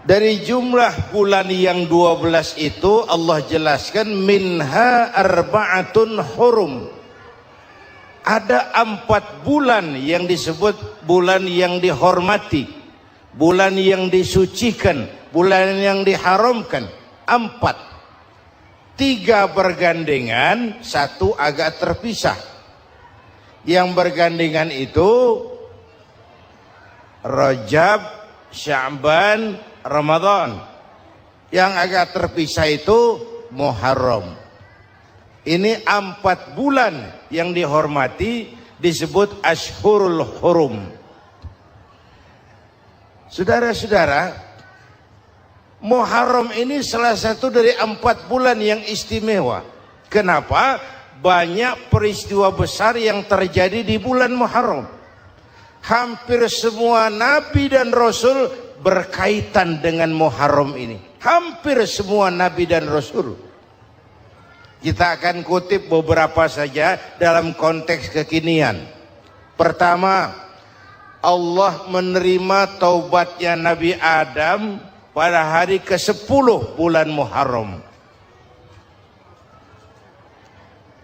Dari jumlah bulan yang 12 itu Allah jelaskan minha arba'atun hurum. Ada 4 bulan yang disebut bulan yang dihormati, bulan yang disucikan, bulan yang diharamkan. 4, 3 bergandengan, 1 agak terpisah. Yang bergandengan itu Rajab, Sya'ban, Ramadan. Yang agak terpisah itu Muharram. Ini 4 bulan yang dihormati disebut Ashhurul Hurum. Saudara-saudara, Muharram ini salah satu dari 4 bulan yang istimewa. Kenapa? Banyak peristiwa besar yang terjadi di bulan Muharram. Hampir semua nabi dan rasul berkaitan dengan Muharram ini. Hampir semua nabi dan rasul. Kita akan kutip beberapa saja dalam konteks kekinian. Pertama, Allah menerima taubatnya Nabi Adam pada hari ke-10 bulan Muharram.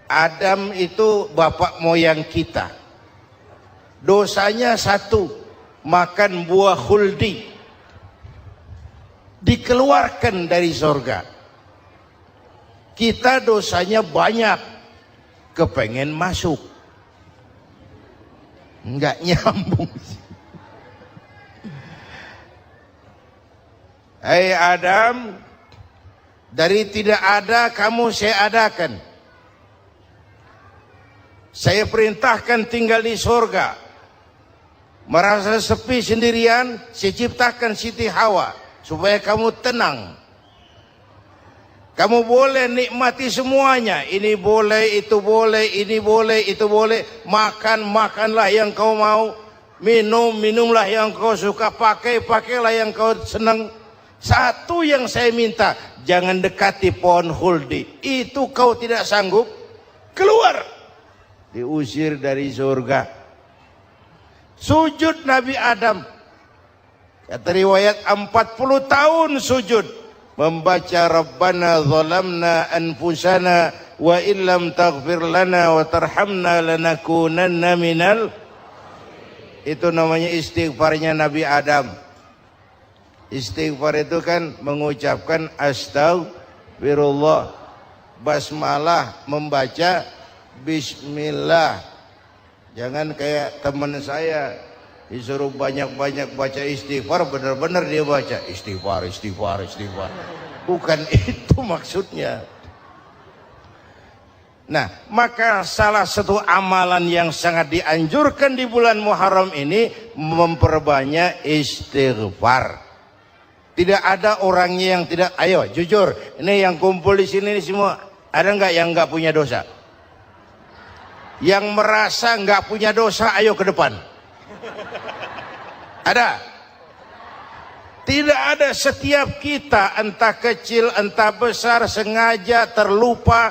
Adam itu bapak moyang kita. Dosanya 1, makan buah khuldi, dikeluarkan dari surga. Kita dosanya banyak, kepengen masuk, nggak nyambung. Hai Adam, dari tidak ada kamu saya adakan. Saya perintahkan tinggal di surga. Merasa sepi sendirian, saya ciptakan Siti Hawa supaya kamu tenang. Kamu boleh nikmati semuanya. Ini boleh, itu boleh, ini boleh, itu boleh. Makan, makanlah yang kau mau. Minum, minumlah yang kau suka. Pakai, pakailah yang kau senang. Satu yang saya minta, jangan dekati pohon khuldi. Itu kau tidak sanggup, keluar. Diusir dari surga. Sujud Nabi Adam, kata riwayat 40 tahun sujud, membaca Rabbana zalamna anfusana wa illam taghfir lana wa tarhamna lanakunanna minal. Itu namanya istighfarnya Nabi Adam. Istighfar itu kan mengucapkan astagfirullah, basmalah, membaca bismillah. Jangan kayak teman saya disuruh banyak-banyak baca istighfar, benar-benar dia baca istighfar, istighfar, istighfar. Bukan itu maksudnya. Nah, maka salah satu amalan yang sangat dianjurkan di bulan Muharram ini memperbanyak istighfar. Tidak ada orangnya yang tidak. Ayo jujur, ini yang kumpul di sini semua, ada nggak yang nggak punya dosa? Yang merasa nggak punya dosa, ayo ke depan. Ada? Tidak ada. Setiap kita, entah kecil, entah besar, sengaja, terlupa,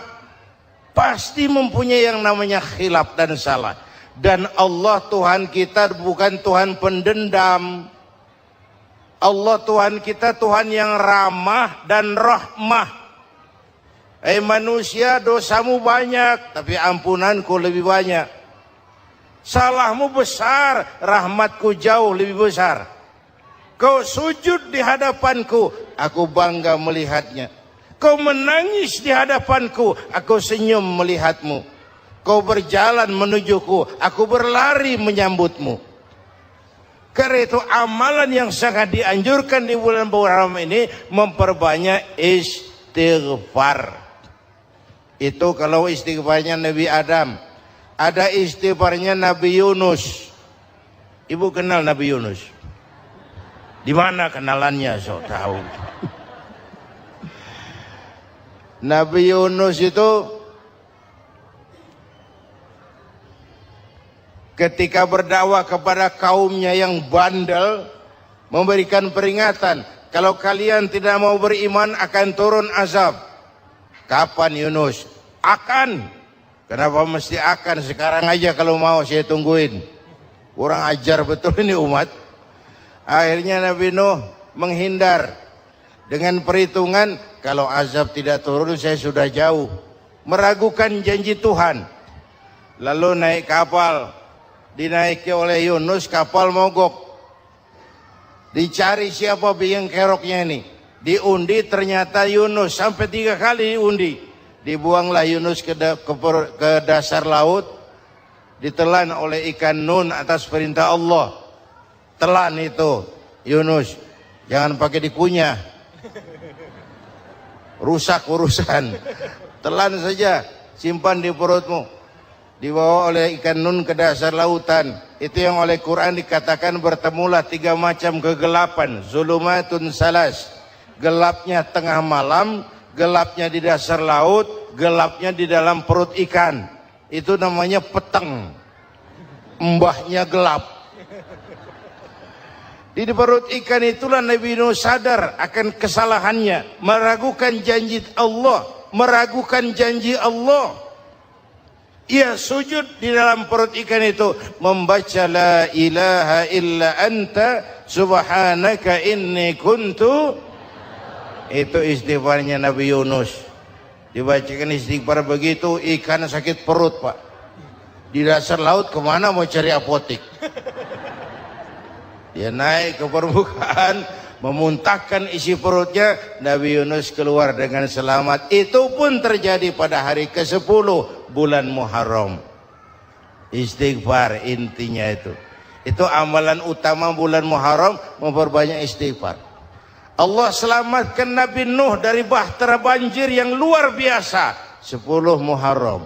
pasti mempunyai yang namanya khilaf dan salah. Dan Allah Tuhan kita bukan Tuhan pendendam. Allah Tuhan kita Tuhan yang ramah dan rahmah. Manusia, dosamu banyak, tapi ampunanku lebih banyak. Salahmu besar, rahmatku jauh lebih besar. Kau sujud di hadapanku, aku bangga melihatnya. Kau menangis di hadapanku, aku senyum melihatmu. Kau berjalan menujuku, aku berlari menyambutmu. Karena itu amalan yang sangat dianjurkan di bulan Muharram ini memperbanyak istighfar. Itu kalau istighfarnya Nabi Adam. Ada istighfarnya Nabi Yunus. Ibu kenal Nabi Yunus? Di mana kenalannya? Sok tahu. Nabi Yunus itu ketika berdakwah kepada kaumnya yang bandel, memberikan peringatan, kalau kalian tidak mau beriman akan turun azab. Kapan Yunus? Akan. Kenapa mesti akan? Sekarang aja kalau mau saya tungguin. Kurang ajar betul ini umat. Akhirnya Nabi Nuh menghindar dengan perhitungan kalau azab tidak turun saya sudah jauh, meragukan janji Tuhan. Lalu naik kapal, dinaiki oleh Yunus, kapal mogok. Dicari siapa biang keroknya ini, diundi ternyata Yunus, sampai 3 kali diundi. Dibuanglah Yunus ke dasar laut, ditelan oleh ikan Nun atas perintah Allah. Telan itu Yunus, jangan pakai dikunyah, rusak urusan. Telan saja, simpan di perutmu. Dibawa oleh ikan Nun ke dasar lautan. Itu yang oleh Quran dikatakan bertemulah 3 macam kegelapan. Zulumatun salas, gelapnya tengah malam, gelapnya di dasar laut, gelapnya di dalam perut ikan. Itu namanya peteng, mbahnya gelap. Di perut ikan itulah Nabi Nuh sadar akan kesalahannya, meragukan janji Allah, meragukan janji Allah. Ia sujud di dalam perut ikan itu, membaca la ilaha illa anta subhanaka inni kuntu. Itu istighfarnya Nabi Yunus. Dibacakan istighfar begitu, ikan sakit perut, Pak. Di dasar laut kemana mau cari apotik? Dia naik ke permukaan, memuntahkan isi perutnya, Nabi Yunus keluar dengan selamat. Itu pun terjadi pada hari ke-10 bulan Muharram. Istighfar intinya itu. Itu amalan utama bulan Muharram, memperbanyak istighfar. Allah selamatkan Nabi Nuh dari bahtera banjir yang luar biasa 10 Muharram.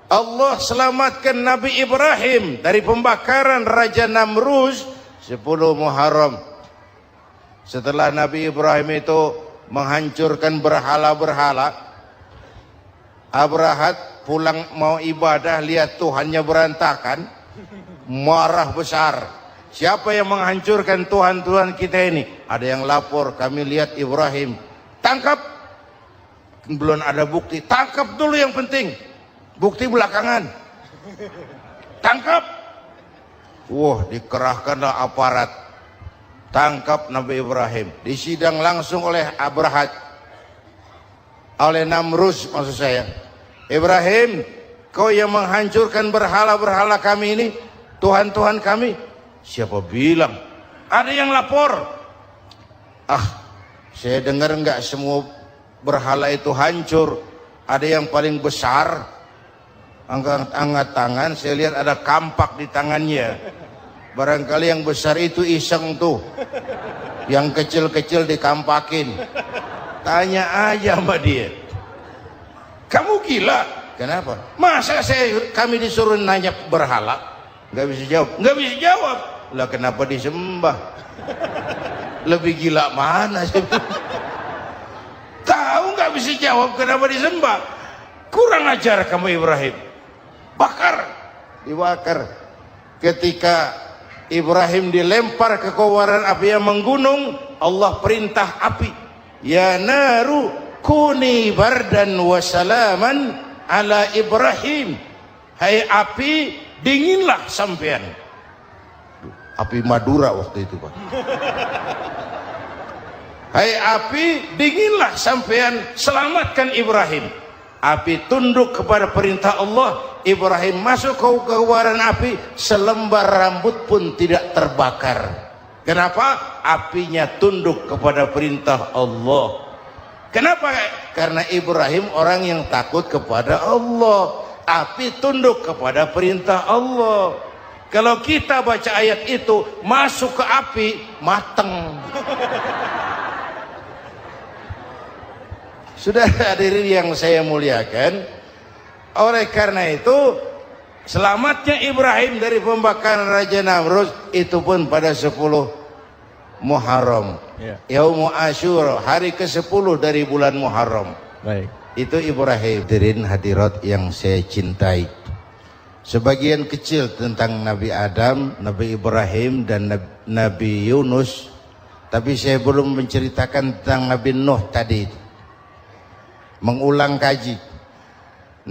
Allah selamatkan Nabi Ibrahim dari pembakaran Raja Namruz 10 Muharram. Setelah Nabi Ibrahim itu menghancurkan berhala-berhala, Abrahat pulang mau ibadah, lihat Tuhannya berantakan, marah besar. Siapa yang menghancurkan Tuhan-Tuhan kita ini? Ada yang lapor, kami lihat Ibrahim. Tangkap. Belum ada bukti, tangkap dulu yang penting. Bukti belakangan. Tangkap. Wah, dikerahkanlah aparat. Tangkap Nabi Ibrahim. Disidang langsung oleh Abrahat, oleh Namruz maksud saya. Ibrahim, kau yang menghancurkan berhala-berhala kami ini, Tuhan-Tuhan kami. Siapa bilang? Ada yang lapor. Saya dengar enggak semua berhala itu hancur. Ada yang paling besar, angkat tangan, saya lihat ada kampak di tangannya. Barangkali yang besar itu iseng tuh, yang kecil-kecil dikampakin. Tanya aja sama dia, kamu gila? Kenapa? Masa kami disuruh nanya berhala? Nggak bisa jawab. Nggak bisa jawab. Lah kenapa disembah? Lebih gila mana sih? Tahu nggak bisa jawab kenapa disembah? Kurang ajar kamu Ibrahim. Bakar, dibakar. Ketika Ibrahim dilempar ke kobaran api yang menggunung, Allah perintah api, ya naru kuni bardan wa salaman ala Ibrahim. Hai api, dinginlah sampean. Api Madura waktu itu, Pak. Hai api, dinginlah sampean, selamatkan Ibrahim. Api tunduk kepada perintah Allah. Ibrahim masuk ke kobaran api, selembar rambut pun tidak terbakar. Kenapa? Apinya tunduk kepada perintah Allah. Kenapa? Karena Ibrahim orang yang takut kepada Allah. Api tunduk kepada perintah Allah. Kalau kita baca ayat itu, masuk ke api, mateng. Sudah hadirin yang saya muliakan, oleh karena itu selamatnya Ibrahim dari pembakaran Raja Namruz itu pun pada 10 Muharram, Yaumul Asyura, hari ke-10 dari bulan Muharram. Baik. Itu Ibrahim. Hadirin hadirat yang saya cintai, sebagian kecil tentang Nabi Adam, Nabi Ibrahim dan Nabi Yunus, tapi saya belum menceritakan tentang Nabi Nuh tadi. Mengulang kaji.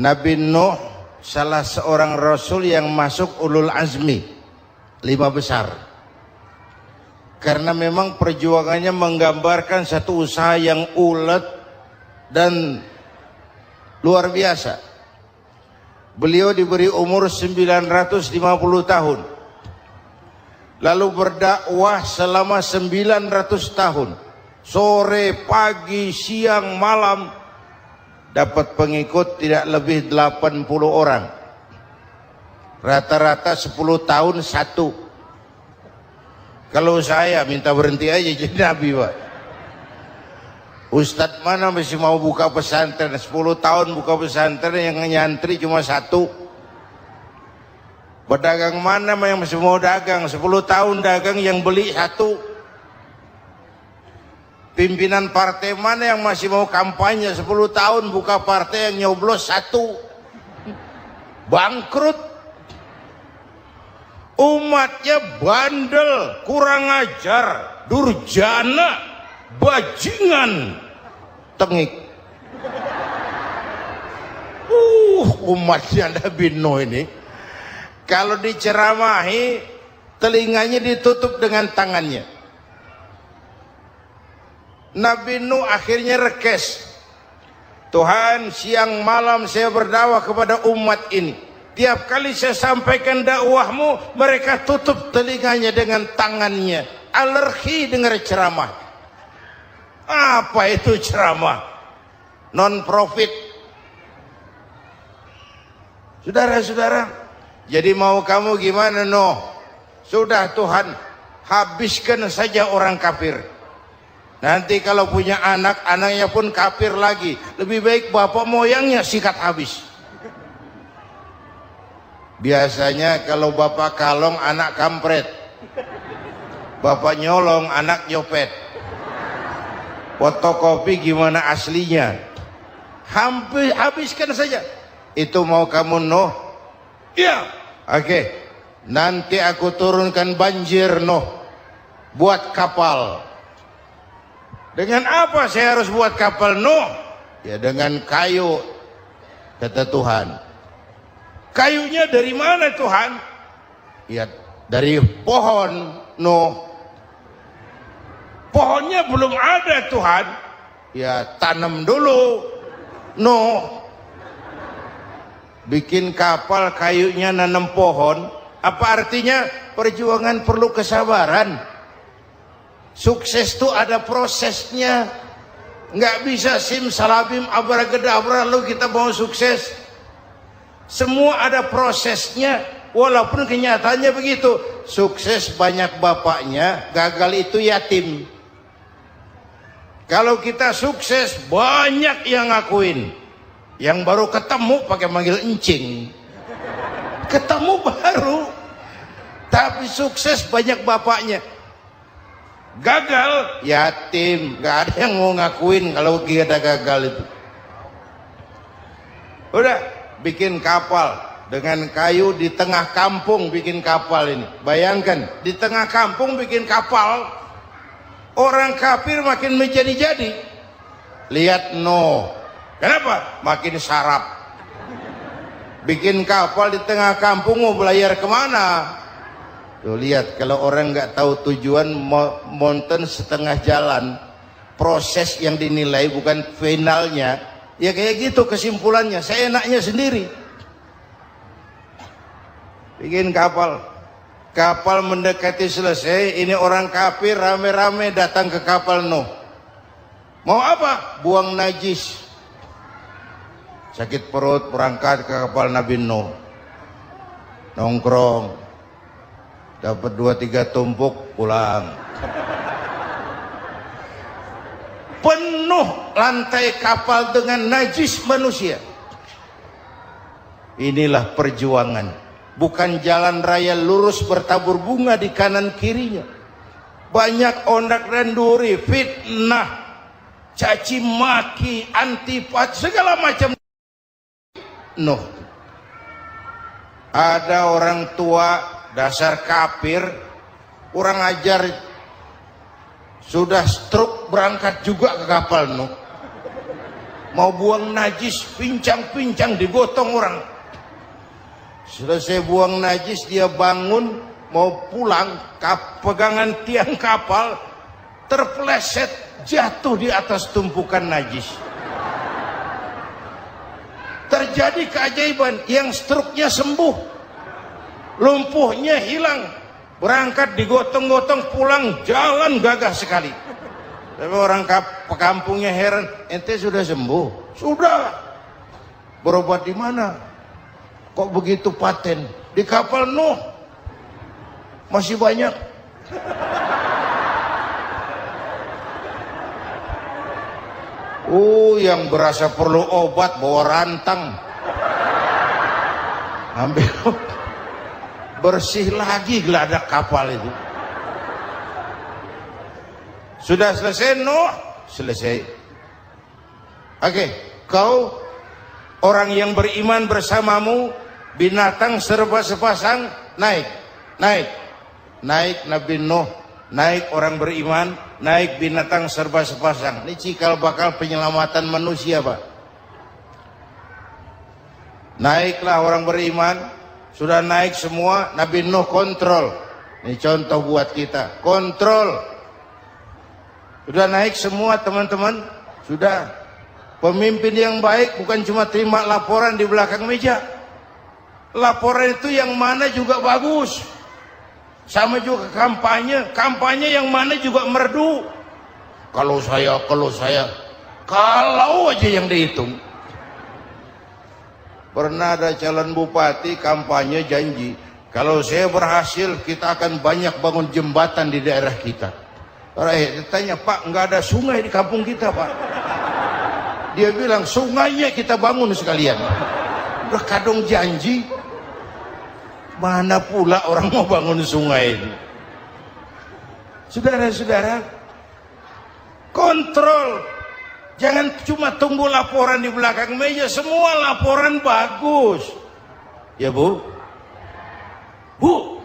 Nabi Nuh salah seorang rasul yang masuk ulul azmi 5 besar. karena memang perjuangannya menggambarkan satu usaha yang ulet dan luar biasa. Beliau diberi umur 950 tahun, lalu berdakwah selama 900 tahun, sore, pagi, siang, malam, dapat pengikut tidak lebih 80 orang, rata-rata 10 tahun satu. Kalau saya minta berhenti aja jadi nabi, Pak. Ustadz mana masih mau buka pesantren 10 tahun buka pesantren, yang nyantri cuma satu. Pedagang mana yang masih mau dagang 10 tahun dagang yang beli satu. Pimpinan partai mana yang masih mau kampanye 10 tahun buka partai yang nyoblos satu. Bangkrut. Umatnya bandel, kurang ajar, durjana, bajingan, tengik. Umatnya Nabi Nuh ini kalau diceramahi telinganya ditutup dengan tangannya. Nabi Nuh akhirnya rekes, Tuhan, siang malam saya berdakwah kepada umat ini. Tiap kali saya sampaikan dakwahmu, mereka tutup telinganya dengan tangannya. Alergi dengar ceramah. Apa itu ceramah? Non-profit. Saudara-saudara, jadi mau kamu gimana, Nuh? Sudah Tuhan, habiskan saja orang kafir. Nanti kalau punya anak, anaknya pun kafir lagi. Lebih baik bapak moyangnya sikat habis. Biasanya kalau bapak kalong anak kampret, bapak nyolong anak nyopet. Fotokopi gimana aslinya, hampir habiskan saja. Itu mau kamu, Nuh? Iya. Oke. Nanti aku turunkan banjir, Nuh, buat kapal. Dengan apa saya harus buat kapal, Nuh? Ya dengan kayu, kata Tuhan. Kayunya dari mana, Tuhan? Ya dari pohon, Nuh. Pohonnya belum ada, Tuhan. Ya tanam dulu, Nuh. Bikin kapal kayunya nanam pohon. Apa artinya? Perjuangan perlu kesabaran. Sukses itu ada prosesnya. Nggak bisa simsalabim abracadabra lalu kita mau sukses. Semua ada prosesnya, walaupun kenyataannya begitu. Sukses banyak bapaknya, gagal itu yatim. Kalau kita sukses banyak yang ngakuin, yang baru ketemu pakai manggil encing. Ketemu baru, tapi sukses banyak bapaknya. Gagal yatim, gak ada yang mau ngakuin kalau kita gagal itu. Udah bikin kapal dengan kayu di tengah kampung, bikin kapal ini. Bayangkan di tengah kampung bikin kapal, orang kafir makin menjadi-jadi. Lihat Nuh, kenapa? Makin sarap. Bikin kapal di tengah kampung, mau belayar kemana? Tuh lihat, kalau orang nggak tahu tujuan, mountain setengah jalan, proses yang dinilai bukan finalnya. Ya kayak gitu kesimpulannya, saya enaknya sendiri. Bikin kapal, kapal mendekati selesai, ini orang kafir rame-rame datang ke kapal Nuh. Mau apa? Buang najis. Sakit perut, berangkat ke kapal Nabi Nuh. Nongkrong, dapat 2-3 tumpuk, pulang. Penuh lantai kapal dengan najis manusia. Inilah perjuangan. Bukan jalan raya lurus bertabur bunga di kanan kirinya. Banyak ondak dan duri, fitnah, caci maki, antipat, segala macam. Nuh. Ada orang tua dasar kafir, kurang ajar, sudah stroke berangkat juga ke kapal Nuh. Mau buang najis, pincang-pincang digotong orang. Selesai buang najis dia bangun, mau pulang, pegangan tiang kapal terpeleset jatuh di atas tumpukan najis. Terjadi keajaiban, yang struknya sembuh, lumpuhnya hilang, berangkat digotong-gotong pulang, jalan gagah sekali. Tapi orang kampungnya heran, ente sudah sembuh? Sudah. Berobat di mana? Kok begitu paten? Di kapal Nuh. Masih banyak. Yang berasa perlu obat bawa rantang, ambil bersih lagi geladak kapal itu. Sudah selesai Nuh? Selesai. Oke, kau orang yang beriman bersamamu, binatang serba sepasang, naik Nabi Nuh, naik orang beriman, naik binatang serba sepasang. Ini cikal bakal penyelamatan manusia, Pak. Naiklah orang beriman, sudah naik semua, Nabi Nuh kontrol. Ini contoh buat kita, kontrol. Sudah naik semua teman-teman, sudah. Pemimpin yang baik bukan cuma terima laporan di belakang meja. Laporan itu yang mana juga bagus. Sama juga kampanye yang mana juga merdu. Kalau aja yang dihitung. Pernah ada calon bupati kampanye janji, kalau saya berhasil kita akan banyak bangun jembatan di daerah kita. Orang ditanya, Pak, nggak ada sungai di kampung kita, Pak. Dia bilang, sungainya kita bangun sekalian. Udah kadung janji, mana pula orang mau bangun sungai ini. Saudara-saudara, kontrol. Jangan cuma tunggu laporan di belakang meja, semua laporan bagus. Ya, Bu? Bu?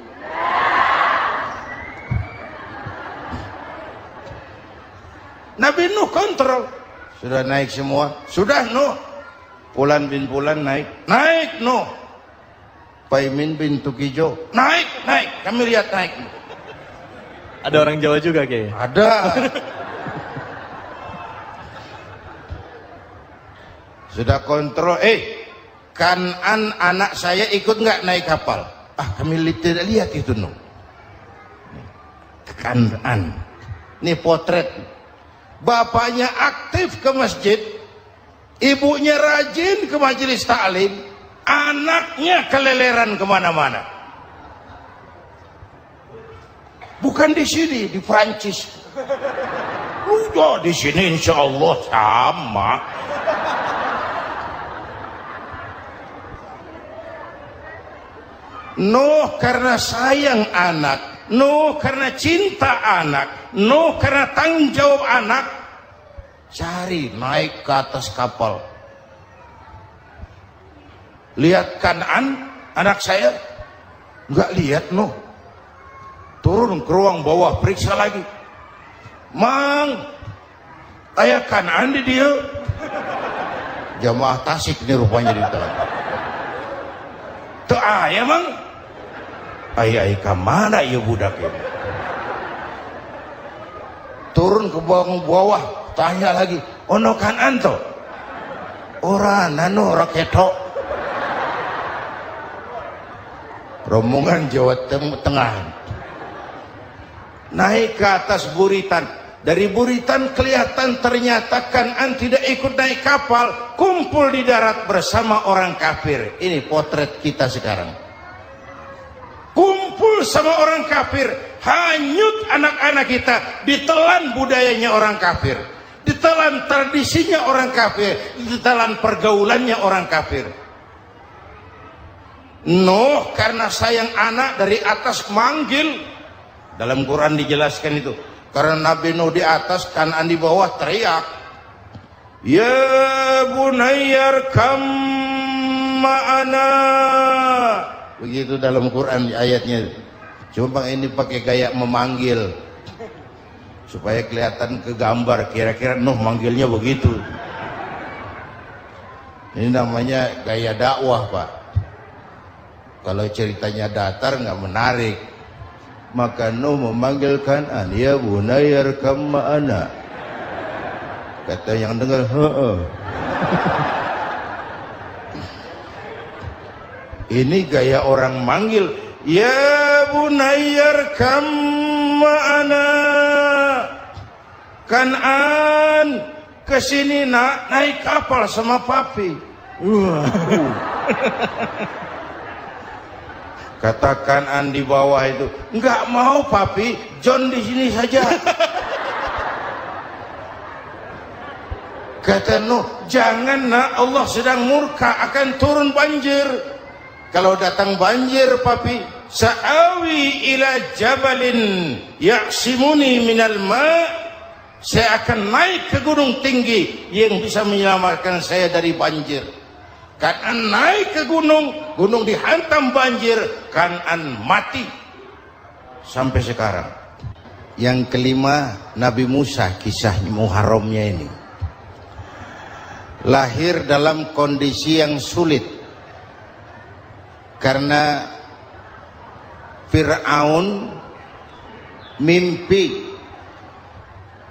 Nabi Nuh kontrol. Sudah naik semua? Sudah, Nuh. Pulan bin Pulan naik. Naik, Nuh. Paimin bin Tukijo. Naik. Kami lihat naik. Ada orang Jawa juga, Kiai? Ada. Sudah kontrol. Kanan anak saya ikut nggak naik kapal? Kami tidak lihat itu, Nuh. Kanan. Ini potret. Bapaknya aktif ke masjid, ibunya rajin ke majelis taklim, anaknya keleleran kemana-mana. Bukan di sini, di Prancis. Udah di sini insya Allah sama. Nuh karena sayang anak, Nuh karena cinta anak, Nuh karena tanggung jawab anak, cari naik ke atas kapal. Lihat Kanan, anak saya, nggak lihat Nuh. Turun ke ruang bawah, periksa lagi. Mang, ayah Kanan di dia. Jamaah Tasik ini rupanya di dalam. Tuh ayah mang. Ayah kemana ya budak ini? Turun ke bawah, tanya lagi. Ono Kanan to? Ora nano raketo. Rombongan Jawa Tengah. Naik ke atas buritan. Dari buritan kelihatan ternyata Kanan tidak ikut naik kapal, kumpul di darat bersama orang kafir. Ini potret kita sekarang. Kumpul sama orang kafir, hanyut anak-anak kita, ditelan budayanya orang kafir, ditelan tradisinya orang kafir, ditelan pergaulannya orang kafir. Nuh karena sayang anak dari atas manggil. Dalam Quran dijelaskan itu. Karena Nabi Nuh di atas, Kanan di bawah, teriak, ya bunayyar kam ma'ana. Begitu dalam Quran ayatnya. Cuma ini pakai gaya memanggil supaya kelihatan ke gambar, kira-kira Nuh manggilnya begitu. Ini namanya gaya dakwah, Pak. Kalau ceritanya datar nggak menarik. Maka Nuh memanggil Kan'an, ya bunayya arkam ma'ana. Kata yang dengar, heeh. Ini gaya orang manggil, ya bunayya arkam ma'ana. Kan'an, kesini nak, naik kapal sama papi. Katakan di bawah itu, enggak mau papi, John di sini saja. Kata Nuh, jangan nak, Allah sedang murka, akan turun banjir. Kalau datang banjir papi, sa'awi ila jabalin ya'simuni minal ma', saya akan naik ke gunung tinggi yang bisa menyelamatkan saya dari banjir. Kan'an naik ke gunung, gunung dihantam banjir, Kan'an mati sampai sekarang. Yang kelima, Nabi Musa, kisah Muharramnya ini. Lahir dalam kondisi yang sulit karena Fir'aun mimpi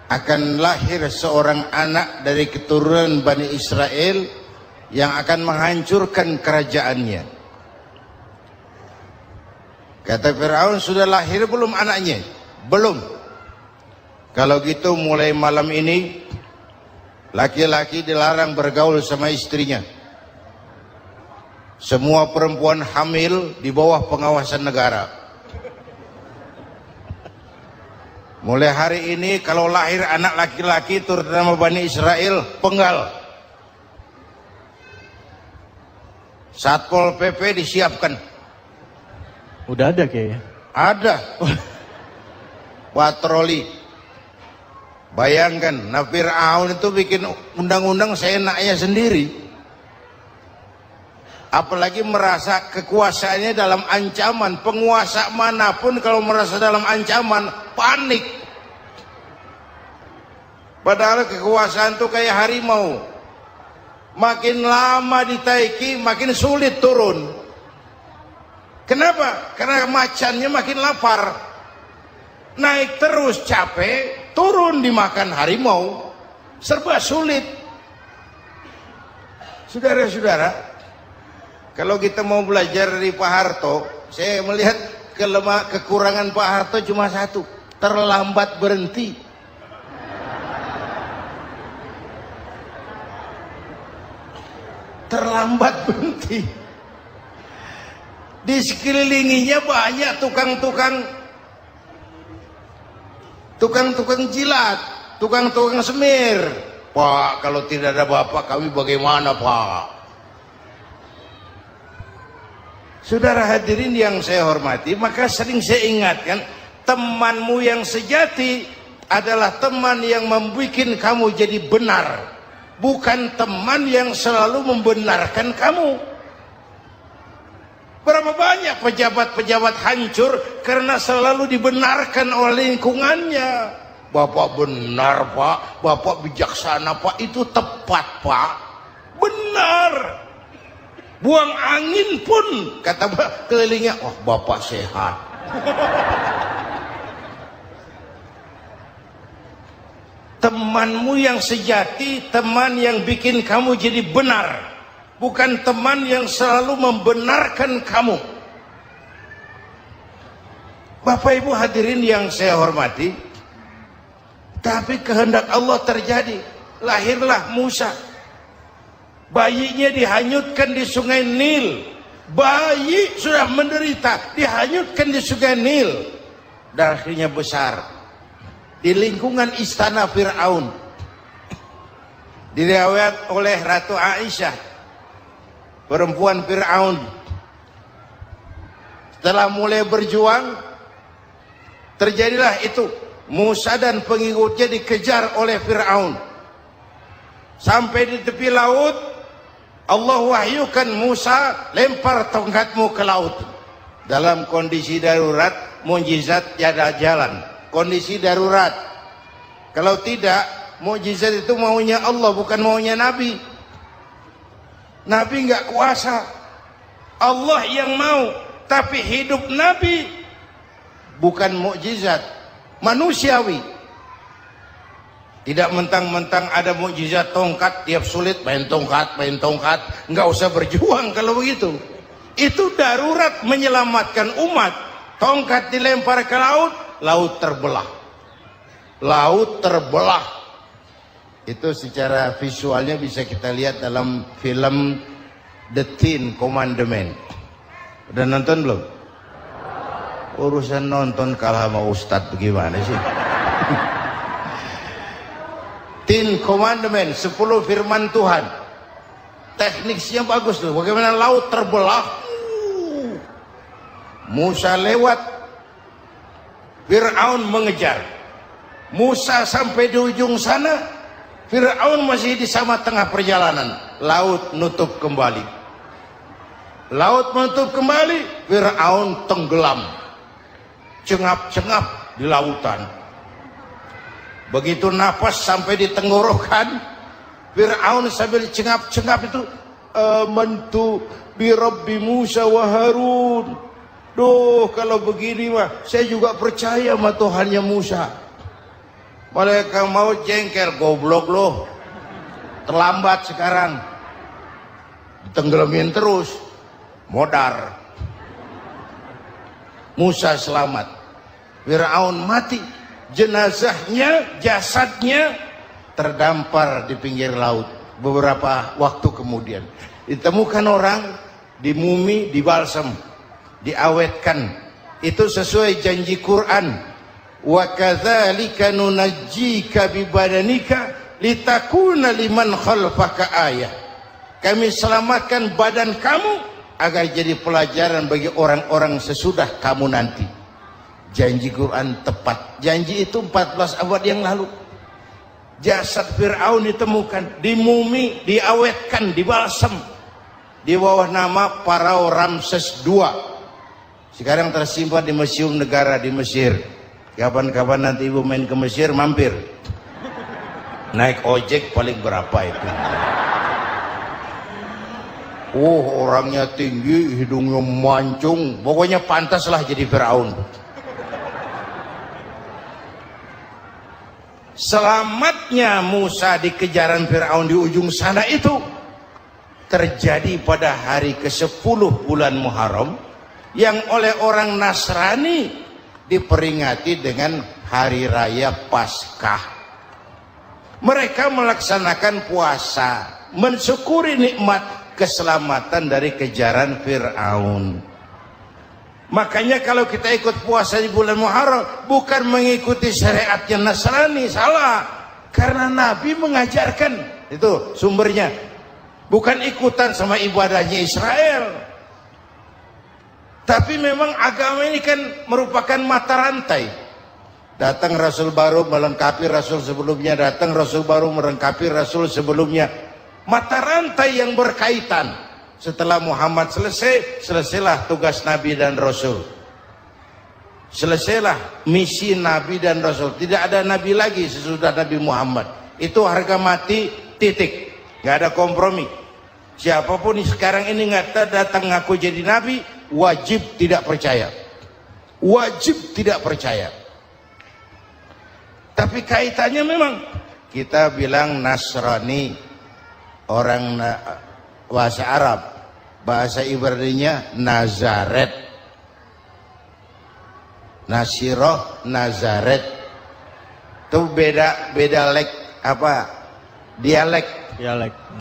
akan lahir seorang anak dari keturunan Bani Israel yang akan menghancurkan kerajaannya. Kata Fir'aun, sudah lahir belum anaknya? Belum. Kalau gitu mulai malam ini laki-laki dilarang bergaul sama istrinya. Semua perempuan hamil di bawah pengawasan negara. Mulai hari ini kalau lahir anak laki-laki terutama Bani Israel, penggal. Satpol PP disiapkan. Udah ada kayaknya. Ada. Patroli. Bayangkan, Fir'aun itu bikin undang-undang seenaknya sendiri. Apalagi merasa kekuasaannya dalam ancaman. Penguasa manapun kalau merasa dalam ancaman, panik. Padahal kekuasaan itu kayak harimau. Makin lama ditaiki, makin sulit turun. Kenapa? Karena macannya makin lapar. Naik terus capek, turun dimakan harimau. Serba sulit. Saudara-saudara, kalau kita mau belajar dari Pak Harto, saya melihat kekurangan Pak Harto cuma satu, terlambat berhenti. Terlambat berhenti. Di sekelilinginya banyak tukang jilat, tukang semir. Pak, kalau tidak ada bapak kami bagaimana, Pak? Saudara hadirin yang saya hormati, maka sering saya ingatkan, temanmu yang sejati adalah teman yang membuat kamu jadi benar, bukan teman yang selalu membenarkan kamu. Berapa banyak pejabat-pejabat hancur karena selalu dibenarkan oleh lingkungannya. Bapak benar, Pak. Bapak bijaksana, Pak. Itu tepat, Pak. Benar. Buang angin pun, kata kelilingnya, oh Bapak sehat. Temanmu yang sejati, teman yang bikin kamu jadi benar, bukan teman yang selalu membenarkan kamu. Bapak Ibu hadirin yang saya hormati, tapi kehendak Allah terjadi. Lahirlah Musa. Bayinya dihanyutkan di sungai Nil. Bayi sudah menderita, dihanyutkan di sungai Nil. Dan akhirnya besar di lingkungan istana Fir'aun. Diriwayat oleh Ratu Aisyah, perempuan Fir'aun, setelah mulai berjuang, terjadilah itu. Musa dan pengikutnya dikejar oleh Fir'aun. Sampai di tepi laut, Allah wahyukan Musa, lempar tongkatmu ke laut. Dalam kondisi darurat, mukjizat tiada jalan. Kondisi darurat. Kalau tidak, mukjizat itu maunya Allah, bukan maunya Nabi. Nabi nggak kuasa. Allah yang mau. Tapi hidup Nabi bukan mukjizat, manusiawi. Tidak mentang-mentang ada mukjizat tongkat, tiap sulit main tongkat, nggak usah berjuang kalau begitu. Itu darurat menyelamatkan umat. Tongkat dilempar ke laut, laut terbelah. Laut terbelah. Itu secara visualnya bisa kita lihat dalam film The Ten Commandment. Udah nonton belum? Urusan nonton kalah sama Ustadz bagaimana sih? Ten Commandment, 10 firman Tuhan. Tekniknya bagus tuh. Bagaimana laut terbelah. Musa lewat. Fir'aun mengejar. Musa sampai di ujung sana. Fir'aun masih di sama tengah perjalanan. Laut nutup kembali. Laut menutup kembali. Fir'aun tenggelam. Cengap-cengap di lautan. Begitu nafas sampai di tenggorokan, Fir'aun sambil cengap-cengap itu, amantu bi Rabbi Musa wa Harun. Duh, kalau begini mah saya juga percaya sama Tuhannya Musa. Malaikat maut jengkel, goblok loh. Terlambat sekarang. Tenggelamin terus. Modar. Musa selamat. Fir'aun mati. Jenazahnya, jasadnya terdampar di pinggir laut. Beberapa waktu kemudian ditemukan orang, dimumi, dibalsam, diawetkan. Itu sesuai janji Quran. Wa kadzalika nunajjika bi badanika litakuna liman khalfaka ayah. Kami selamatkan badan kamu agar jadi pelajaran bagi orang-orang sesudah kamu nanti. Janji Quran tepat. Janji itu 14 abad yang lalu. Jasad Fir'aun ditemukan, dimumi, diawetkan, dibalsam di bawah nama Pharao Ramses II. Sekarang tersimpan di Museum Negara di Mesir. Kapan-kapan nanti ibu main ke Mesir, mampir. Naik ojek paling berapa itu? Orangnya tinggi, hidungnya mancung, pokoknya pantaslah jadi Fir'aun. Selamatnya Musa di kejaran Fir'aun di ujung sana itu terjadi pada hari ke-10 bulan Muharram, yang oleh orang Nasrani diperingati dengan hari raya Paskah. Mereka melaksanakan puasa, mensyukuri nikmat keselamatan dari kejaran Fir'aun. Makanya kalau kita ikut puasa di bulan Muharram, bukan mengikuti syariatnya Nasrani, salah. Karena Nabi mengajarkan, itu sumbernya. Bukan ikutan sama ibadahnya Israel. Tapi memang agama ini kan merupakan mata rantai. Datang Rasul baru melengkapi Rasul sebelumnya, datang Rasul baru melengkapi Rasul sebelumnya. Mata rantai yang berkaitan. Setelah Muhammad selesai, selesailah tugas Nabi dan Rasul. Selesailah misi Nabi dan Rasul. Tidak ada Nabi lagi sesudah Nabi Muhammad. Itu harga mati, titik. Gak ada kompromi. Siapapun sekarang ini nggak datang ngaku jadi Nabi, wajib tidak percaya. Wajib tidak percaya. Tapi kaitannya memang, kita bilang Nasrani, orang bahasa Arab, bahasa Ibraninya Nazaret, Nasiroh, Nazaret. Itu beda dialek.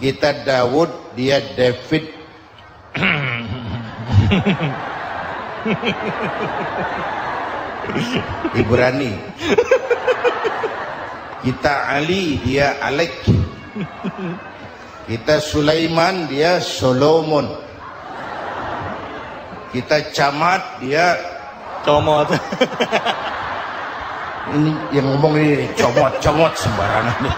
Kita Daud, dia David. Ibrani. Kita Ali, dia Alek. Kita Sulaiman, dia Solomon. Kita Camat, dia Comot. ini yang ngomong ini comot sembarangan nih.